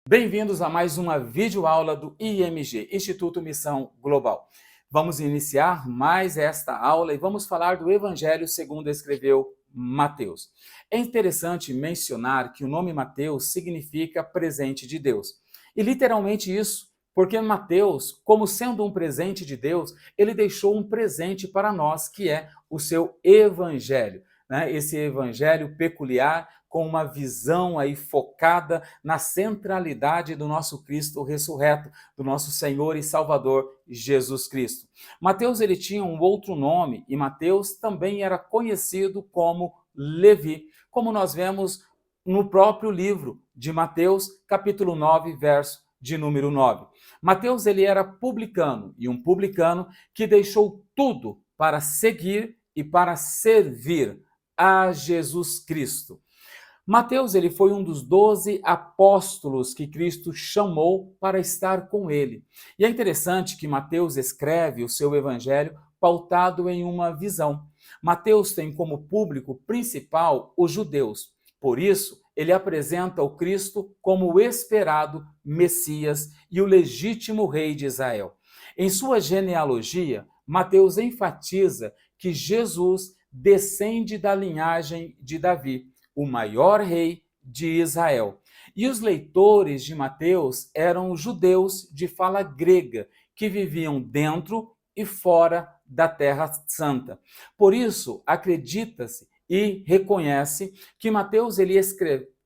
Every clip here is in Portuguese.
Bem-vindos a mais uma videoaula do IMG, Instituto Missão Global. Vamos iniciar mais esta aula e vamos falar do Evangelho segundo escreveu Mateus. É interessante mencionar que o nome Mateus significa presente de Deus. E literalmente isso, porque Mateus, como sendo um presente de Deus, ele deixou um presente para nós, que é o seu Evangelho. Esse Evangelho peculiar, com uma visão aí focada na centralidade do nosso Cristo ressurreto, do nosso Senhor e Salvador Jesus Cristo. Mateus ele tinha um outro nome e Mateus também era conhecido como Levi, como nós vemos no próprio livro de Mateus, capítulo 9, verso de número 9. Mateus ele era publicano e um publicano que deixou tudo para seguir e para servir a Jesus Cristo. Mateus ele foi um dos 12 apóstolos que Cristo chamou para estar com ele. E é interessante que Mateus escreve o seu evangelho pautado em uma visão. Mateus tem como público principal os judeus. Por isso, ele apresenta o Cristo como o esperado Messias e o legítimo rei de Israel. Em sua genealogia, Mateus enfatiza que Jesus descende da linhagem de Davi, o maior rei de Israel. E os leitores de Mateus eram judeus de fala grega, que viviam dentro e fora da Terra Santa. Por isso, acredita-se e reconhece que Mateus ele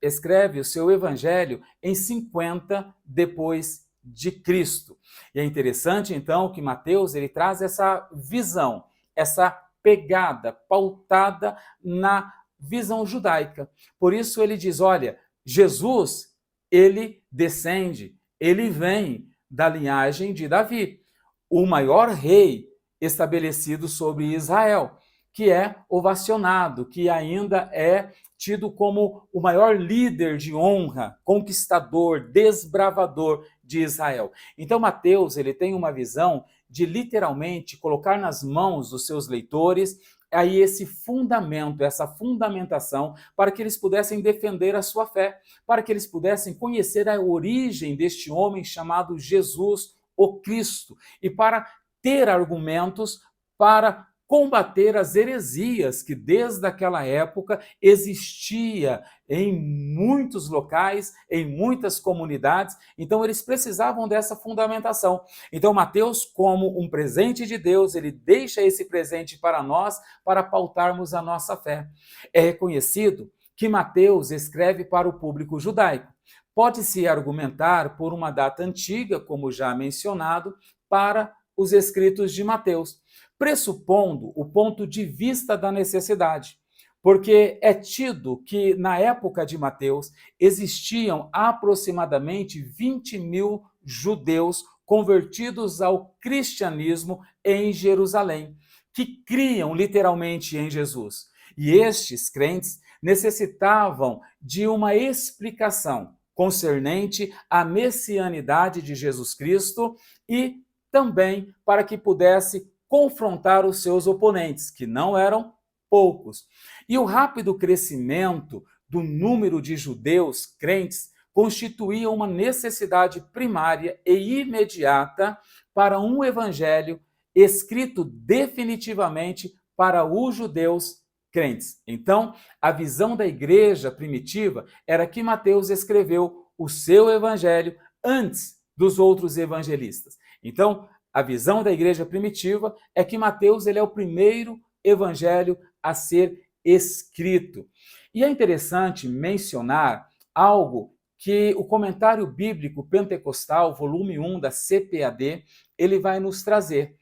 escreve o seu evangelho em 50 depois de Cristo. E é interessante, então, que Mateus ele traz essa visão, essa pegada pautada na visão judaica. Por isso ele diz, olha, Jesus, ele descende, ele vem da linhagem de Davi, o maior rei estabelecido sobre Israel, que é ovacionado, que ainda é tido como o maior líder de honra, conquistador, desbravador de Israel. Então Mateus, ele tem uma visão de literalmente colocar nas mãos dos seus leitores aí esse fundamento, essa fundamentação, para que eles pudessem defender a sua fé, para que eles pudessem conhecer a origem deste homem chamado Jesus, o Cristo, e para ter argumentos para combater as heresias que desde aquela época existia em muitos locais, em muitas comunidades. Então eles precisavam dessa fundamentação. Então Mateus, como um presente de Deus, ele deixa esse presente para nós para pautarmos a nossa fé. É reconhecido que Mateus escreve para o público judaico. Pode-se argumentar por uma data antiga, como já mencionado, para os escritos de Mateus, pressupondo o ponto de vista da necessidade, porque é tido que na época de Mateus existiam aproximadamente 20 mil judeus convertidos ao cristianismo em Jerusalém, que criam literalmente em Jesus. E estes crentes necessitavam de uma explicação concernente à messianidade de Jesus Cristo e também para que pudesse confrontar os seus oponentes, que não eram poucos. E o rápido crescimento do número de judeus crentes constituía uma necessidade primária e imediata para um evangelho escrito definitivamente para os judeus crentes. Então, a visão da igreja primitiva era que Mateus escreveu o seu evangelho antes dos outros evangelistas. Então, a visão da igreja primitiva é que Mateus ele é o primeiro evangelho a ser escrito. E é interessante mencionar algo que o comentário bíblico pentecostal, volume 1 da CPAD, ele vai nos trazer.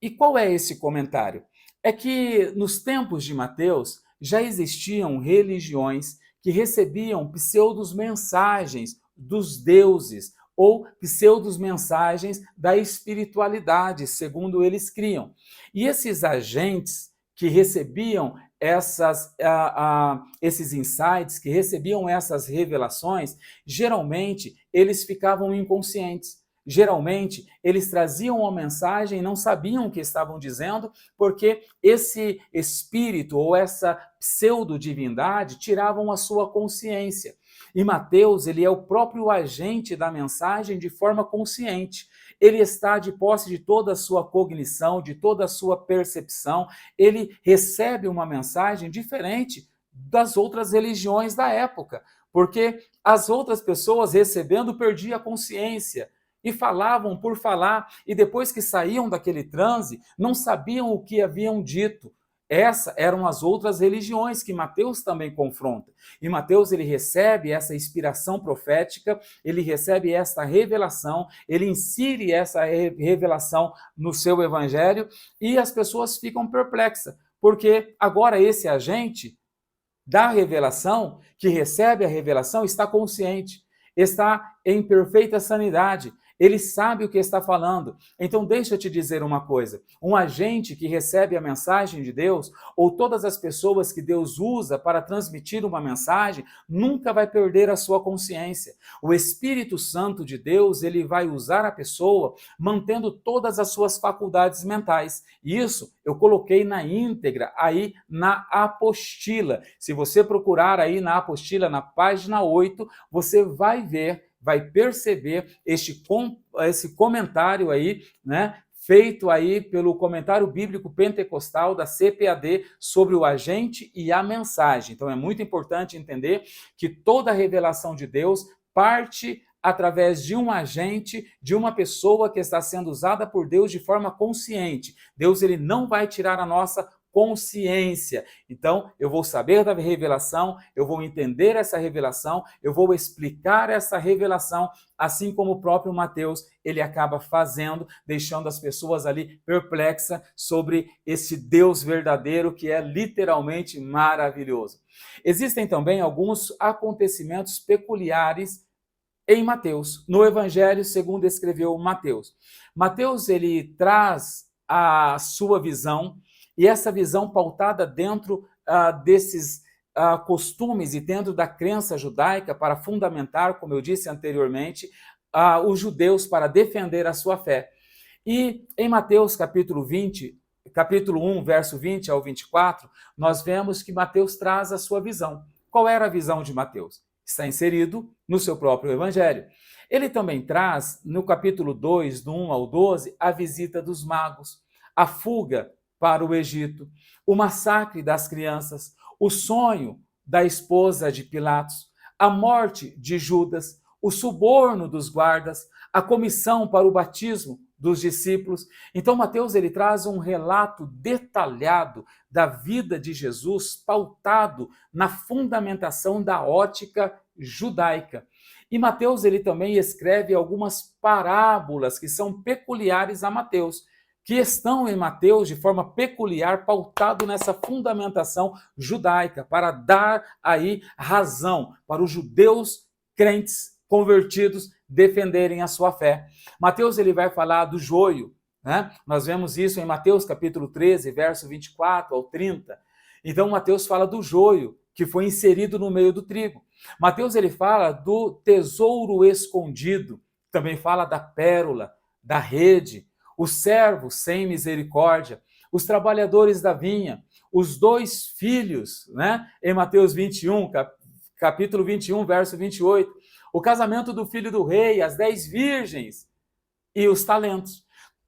E qual é esse comentário? É que nos tempos de Mateus já existiam religiões que recebiam pseudos mensagens dos deuses, ou pseudos mensagens da espiritualidade, segundo eles criam. E esses agentes que recebiam esses insights, que recebiam essas revelações, geralmente eles ficavam inconscientes. geralmente, eles traziam uma mensagem e não sabiam o que estavam dizendo, porque esse espírito ou essa pseudo-divindade tiravam a sua consciência. E Mateus, ele é o próprio agente da mensagem de forma consciente. Ele está de posse de toda a sua cognição, de toda a sua percepção. Ele recebe uma mensagem diferente das outras religiões da época, porque as outras pessoas recebendo perdiam a consciência e falavam por falar, e depois que saíam daquele transe, não sabiam o que haviam dito. Essas eram as outras religiões que Mateus também confronta. E Mateus, ele recebe essa inspiração profética, ele recebe esta revelação, ele insere essa revelação no seu evangelho e as pessoas ficam perplexas, porque agora esse agente da revelação, que recebe a revelação, está consciente, está em perfeita sanidade, ele sabe o que está falando. Então deixa eu te dizer uma coisa, um agente que recebe a mensagem de Deus, ou todas as pessoas que Deus usa para transmitir uma mensagem, nunca vai perder a sua consciência. O Espírito Santo de Deus, ele vai usar a pessoa mantendo todas as suas faculdades mentais. Isso eu coloquei na íntegra aí na apostila. Se você procurar aí na apostila, na página 8, você vai ver, vai perceber esse comentário aí, né, feito aí pelo Comentário Bíblico Pentecostal da CPAD sobre o agente e a mensagem. Então é muito importante entender que toda a revelação de Deus parte através de um agente, de uma pessoa que está sendo usada por Deus de forma consciente. Deus, ele não vai tirar a nossa consciência. Então, eu vou saber da revelação, eu vou entender essa revelação, eu vou explicar essa revelação, assim como o próprio Mateus, ele acaba fazendo, deixando as pessoas ali perplexas sobre esse Deus verdadeiro que é literalmente maravilhoso. Existem também alguns acontecimentos peculiares em Mateus, no Evangelho segundo escreveu Mateus. Mateus, ele traz a sua visão, e essa visão pautada dentro desses costumes e dentro da crença judaica para fundamentar, como eu disse anteriormente, os judeus para defender a sua fé. E em Mateus capítulo 1, verso 20 ao 24, nós vemos que Mateus traz a sua visão. Qual era a visão de Mateus? Está inserido no seu próprio evangelho. Ele também traz, no capítulo 2, do 1 ao 12, a visita dos magos, a fuga para o Egito, o massacre das crianças, o sonho da esposa de Pilatos, a morte de Judas, o suborno dos guardas, a comissão para o batismo dos discípulos. Então Mateus, ele traz um relato detalhado da vida de Jesus, pautado na fundamentação da ótica judaica. E Mateus, ele também escreve algumas parábolas que são peculiares a Mateus, que estão em Mateus de forma peculiar, pautado nessa fundamentação judaica, para dar aí razão para os judeus crentes convertidos defenderem a sua fé. Mateus, ele vai falar do joio, né? Nós vemos isso em Mateus capítulo 13, verso 24 ao 30. Então Mateus fala do joio que foi inserido no meio do trigo. Mateus, ele fala do tesouro escondido, também fala da pérola, da rede, o servo sem misericórdia, os trabalhadores da vinha, os 2 filhos, né? Em Mateus 21, capítulo 21, verso 28, o casamento do filho do rei, as 10 virgens e os talentos.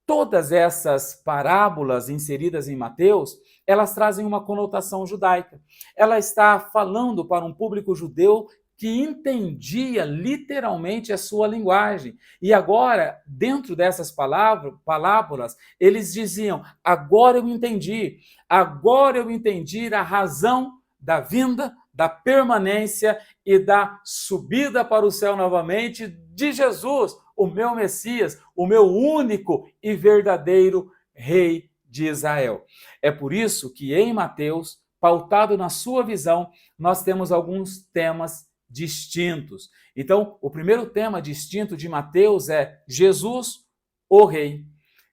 Todas essas parábolas inseridas em Mateus, elas trazem uma conotação judaica. Ela está falando para um público judeu que entendia literalmente a sua linguagem. E agora, dentro dessas parábolas, eles diziam, agora eu entendi a razão da vinda, da permanência e da subida para o céu novamente de Jesus, o meu Messias, o meu único e verdadeiro Rei de Israel. É por isso que em Mateus, pautado na sua visão, nós temos alguns temas distintos. Então, o primeiro tema distinto de Mateus é Jesus, o Rei.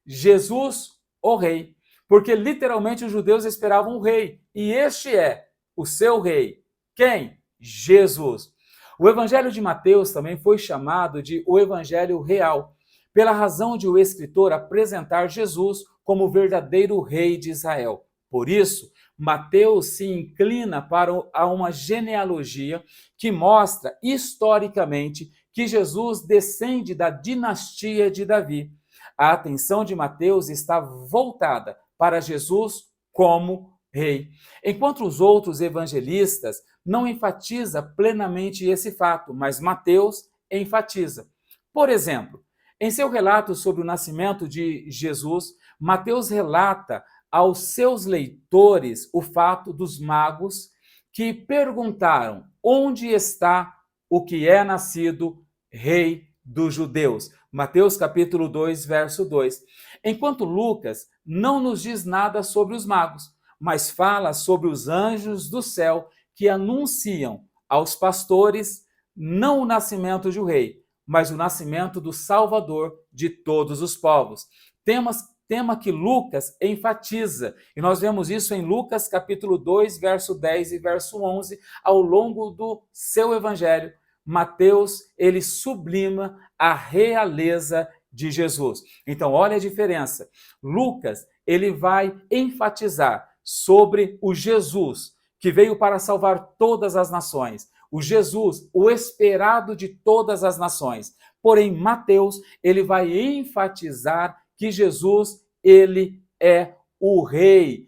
Jesus, o Rei. Porque literalmente os judeus esperavam um rei. E este é o seu rei. Quem? Jesus. O Evangelho de Mateus também foi chamado de o Evangelho Real, pela razão de o escritor apresentar Jesus como o verdadeiro rei de Israel. Por isso, Mateus se inclina para uma genealogia que mostra historicamente que Jesus descende da dinastia de Davi. A atenção de Mateus está voltada para Jesus como rei, enquanto os outros evangelistas não enfatiza plenamente esse fato, mas Mateus enfatiza. Por exemplo, em seu relato sobre o nascimento de Jesus, Mateus relata aos seus leitores o fato dos magos que perguntaram onde está o que é nascido rei dos judeus. Mateus capítulo 2, verso 2. Enquanto Lucas não nos diz nada sobre os magos, mas fala sobre os anjos do céu que anunciam aos pastores não o nascimento de um rei, mas o nascimento do Salvador de todos os povos. Tema que Lucas enfatiza, e nós vemos isso em Lucas capítulo 2, verso 10 e verso 11, ao longo do seu evangelho. Mateus, ele sublima a realeza de Jesus. Então, olha a diferença. Lucas, ele vai enfatizar sobre o Jesus que veio para salvar todas as nações, o Jesus, o esperado de todas as nações. Porém, Mateus, ele vai enfatizar que Jesus, ele é o rei,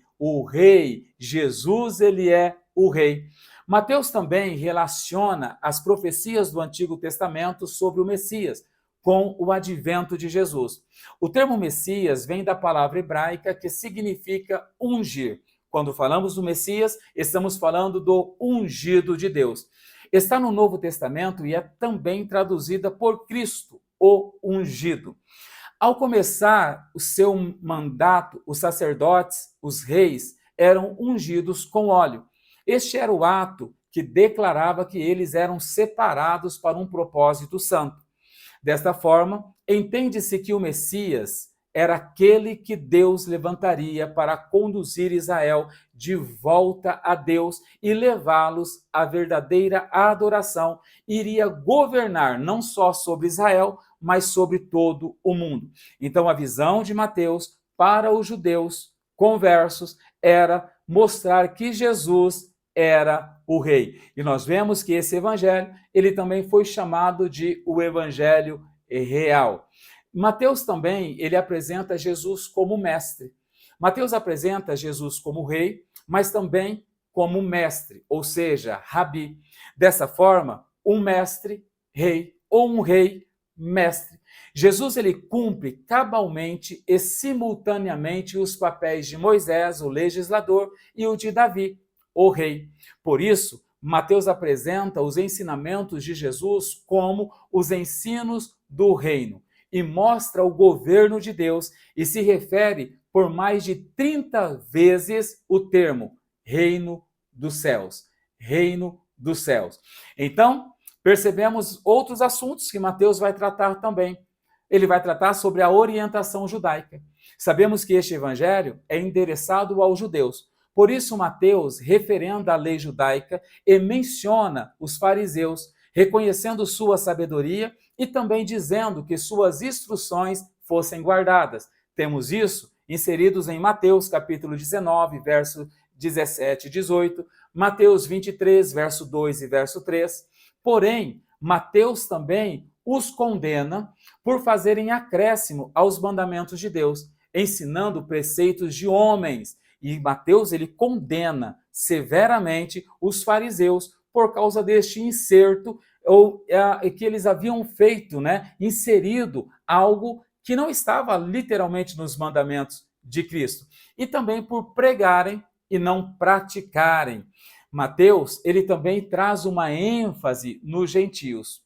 Jesus, ele é o rei. Mateus também relaciona as profecias do Antigo Testamento sobre o Messias com o advento de Jesus. O termo Messias vem da palavra hebraica que significa ungir. Quando falamos do Messias, estamos falando do ungido de Deus. Está no Novo Testamento e é também traduzida por Cristo, o ungido. Ao começar o seu mandato, os sacerdotes, os reis, eram ungidos com óleo. Este era o ato que declarava que eles eram separados para um propósito santo. Desta forma, entende-se que o Messias era aquele que Deus levantaria para conduzir Israel de volta a Deus e levá-los à verdadeira adoração. Iria governar não só sobre Israel, mas sobre todo o mundo. Então, a visão de Mateus para os judeus conversos era mostrar que Jesus era o rei. E nós vemos que esse evangelho, ele também foi chamado de o evangelho real. Mateus também, ele apresenta Jesus como mestre. Mateus apresenta Jesus como rei, mas também como mestre, ou seja, rabi. Dessa forma, um mestre, rei, ou um rei, mestre. Jesus, ele cumpre cabalmente e simultaneamente os papéis de Moisés, o legislador, e o de Davi, o rei. Por isso, Mateus apresenta os ensinamentos de Jesus como os ensinos do reino e mostra o governo de Deus e se refere por mais de 30 vezes o termo reino dos céus. Reino dos céus. Então, percebemos outros assuntos que Mateus vai tratar também. Ele vai tratar sobre a orientação judaica. Sabemos que este evangelho é endereçado aos judeus. Por isso, Mateus referenda a lei judaica e menciona os fariseus, reconhecendo sua sabedoria e também dizendo que suas instruções fossem guardadas. Temos isso inseridos em Mateus capítulo 19, verso 17 e 18, Mateus 23, verso 2 e verso 3. Porém, Mateus também os condena por fazerem acréscimo aos mandamentos de Deus, ensinando preceitos de homens. E Mateus, ele condena severamente os fariseus por causa deste inserto que eles haviam feito, inserido algo que não estava literalmente nos mandamentos de Cristo. E também por pregarem e não praticarem. Mateus, ele também traz uma ênfase nos gentios.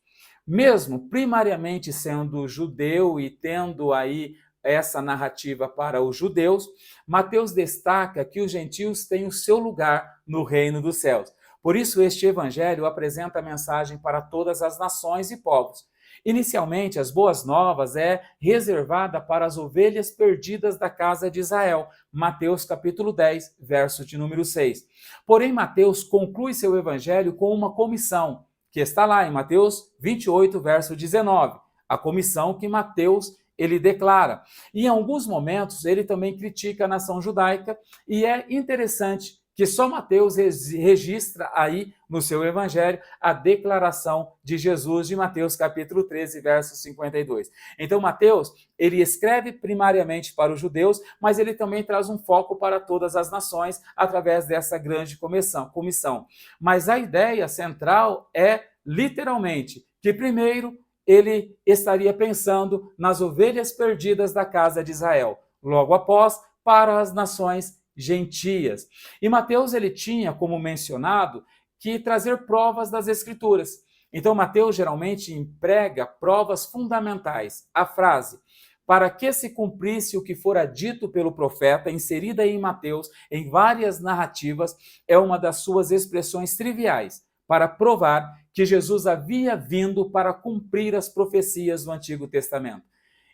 Mesmo primariamente sendo judeu e tendo aí essa narrativa para os judeus, Mateus destaca que os gentios têm o seu lugar no reino dos céus. Por isso, este evangelho apresenta a mensagem para todas as nações e povos. Inicialmente, as boas novas é reservada para as ovelhas perdidas da casa de Israel, Mateus capítulo 10, verso de número 6. Porém, Mateus conclui seu evangelho com uma comissão, que está lá em Mateus 28, verso 19. A comissão que Mateus ele declara. E em alguns momentos ele também critica a nação judaica, e é interessante que só Mateus registra aí no seu evangelho a declaração de Jesus de Mateus capítulo 13, verso 52. Então Mateus, ele escreve primariamente para os judeus, mas ele também traz um foco para todas as nações através dessa grande comissão. Mas a ideia central é literalmente que primeiro ele estaria pensando nas ovelhas perdidas da casa de Israel, logo após para as nações gentias. E Mateus ele tinha como mencionado que trazer provas das escrituras. Então Mateus geralmente emprega provas fundamentais. A frase para que se cumprisse o que fora dito pelo profeta, inserida em Mateus em várias narrativas, é uma das suas expressões triviais para provar que Jesus havia vindo para cumprir as profecias do Antigo Testamento.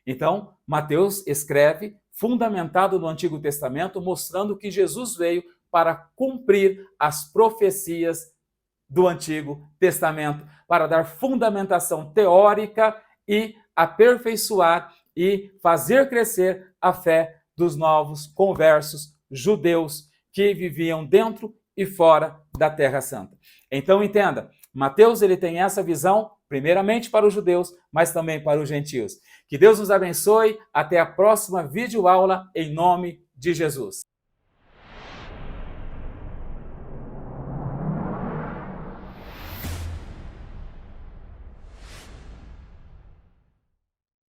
Então, Mateus escreve fundamentado no Antigo Testamento, mostrando que Jesus veio para cumprir as profecias do Antigo Testamento, para dar fundamentação teórica e aperfeiçoar e fazer crescer a fé dos novos conversos judeus que viviam dentro e fora da Terra Santa. Então entenda, Mateus ele tem essa visão primeiramente para os judeus, mas também para os gentios. Que Deus nos abençoe. Até a próxima videoaula, em nome de Jesus.